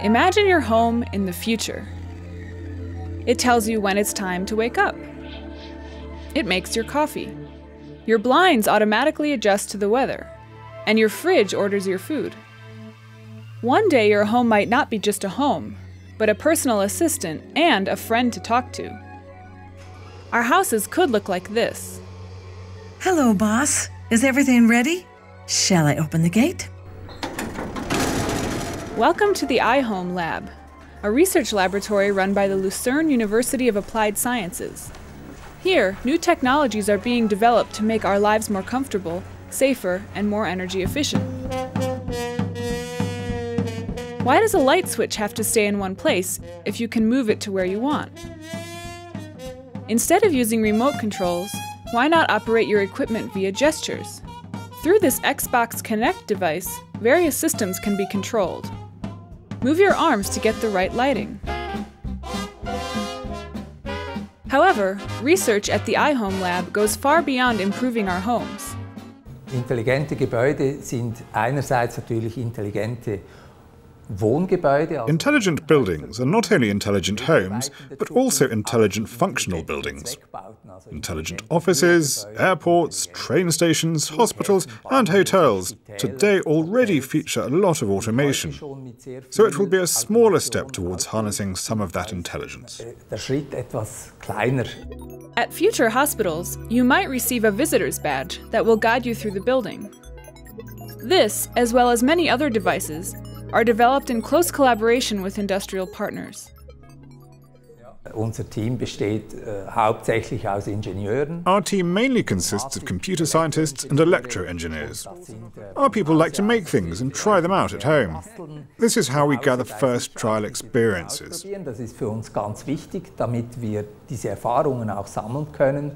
Imagine your home in the future. It tells you when it's time to wake up. It makes your coffee. Your blinds automatically adjust to the weather, and your fridge orders your food. One day your home might not be just a home, but a personal assistant and a friend to talk to. Our houses could look like this. Hello, boss. Is everything ready? Shall I open the gate? Welcome to the iHomeLab, a research laboratory run by the Lucerne University of Applied Sciences. Here, new technologies are being developed to make our lives more comfortable, safer, and more energy efficient. Why does a light switch have to stay in one place if you can move it to where you want? Instead of using remote controls, why not operate your equipment via gestures? Through this Xbox Connect device, various systems can be controlled. Move your arms to get the right lighting. However, research at the iHomeLab goes far beyond improving our homes. Intelligente Gebäude sind einerseits natürlich intelligente Wohngebäude. Intelligent buildings are not only intelligent homes, but also intelligent functional buildings. Intelligent offices, airports, train stations, hospitals and hotels today already feature a lot of automation. So it will be a smaller step towards harnessing some of that intelligence. Der Schritt etwas kleiner. At future hospitals, you might receive a visitor's badge that will guide you through the building. This, as well as many other devices, are developed in close collaboration with industrial partners. Unser Team besteht hauptsächlich aus Ingenieuren. Our team mainly consists of computer scientists and electro-engineers. Our people like to make things and try them out at home. This is how we gather first trial experiences. Das ist für uns ganz wichtig, damit wir diese Erfahrungen auch sammeln können.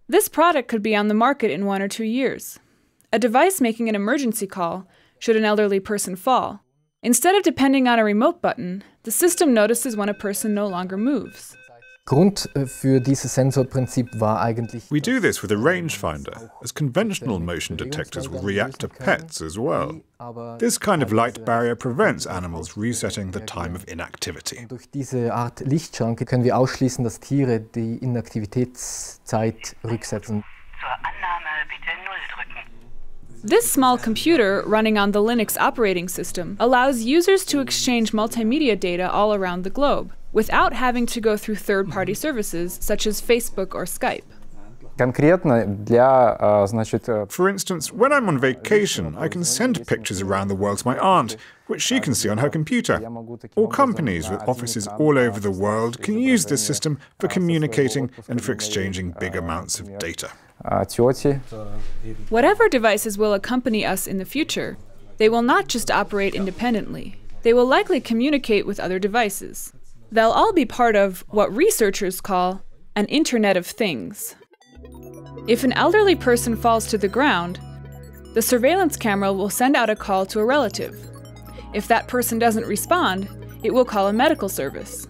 This product could be on the market in 1 or 2 years. A device making an emergency call should an elderly person fall. Instead of depending on a remote button, the system notices when a person no longer moves. Grund für dieses Sensorprinzip war eigentlich. We do this with a rangefinder, as conventional motion detectors will react to pets as well. This kind of light barrier prevents animals resetting the time of inactivity. Durch diese Art Lichtschranke können wir ausschließen, dass Tiere die Inaktivitätszeit rücksetzen. Zur Annahme bitte 0 drücken. This small computer, running on the Linux operating system, allows users to exchange multimedia data all around the globe, without having to go through third-party services such as Facebook or Skype. For instance, when I'm on vacation, I can send pictures around the world to my aunt, which she can see on her computer. Or companies with offices all over the world can use this system for communicating and for exchanging big amounts of data. Whatever devices will accompany us in the future, they will not just operate independently. They will likely communicate with other devices. They'll all be part of what researchers call an Internet of Things. If an elderly person falls to the ground, the surveillance camera will send out a call to a relative. If that person doesn't respond, it will call a medical service.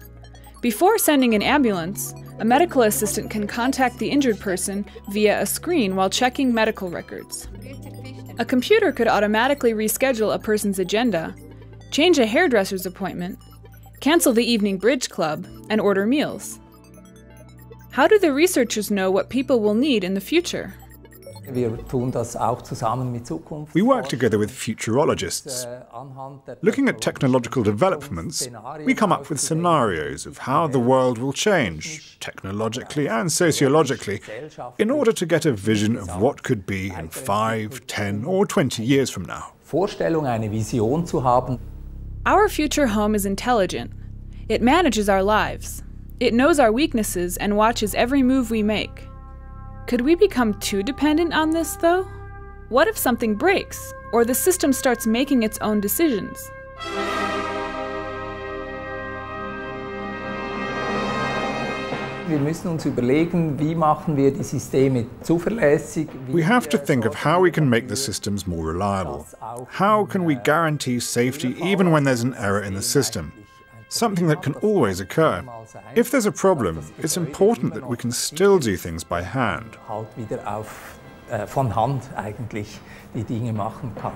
Before sending an ambulance, a medical assistant can contact the injured person via a screen while checking medical records. A computer could automatically reschedule a person's agenda, change a hairdresser's appointment, cancel the evening bridge club, and order meals. How do the researchers know what people will need in the future? Wir tun das auch zusammen mit Zukunft. We work together with futurologists. Looking at technological developments, we come up with scenarios of how the world will change, technologically and sociologically, in order to get a vision of what could be in 5, 10 or 20 years from now. Vorstellung, eine Vision zu haben. Our future home is intelligent. It manages our lives. It knows our weaknesses and watches every move we make. Could we become too dependent on this, though? What if something breaks, or the system starts making its own decisions? Wir müssen uns überlegen, wie machen wir die Systeme zuverlässig. We have to think of how we can make the systems more reliable. How can we guarantee safety even when there's an error in the system? Something that can always occur. If there's a problem, it's important that we can still do things by hand. Halt wieder von Hand eigentlich die Dinge machen kann.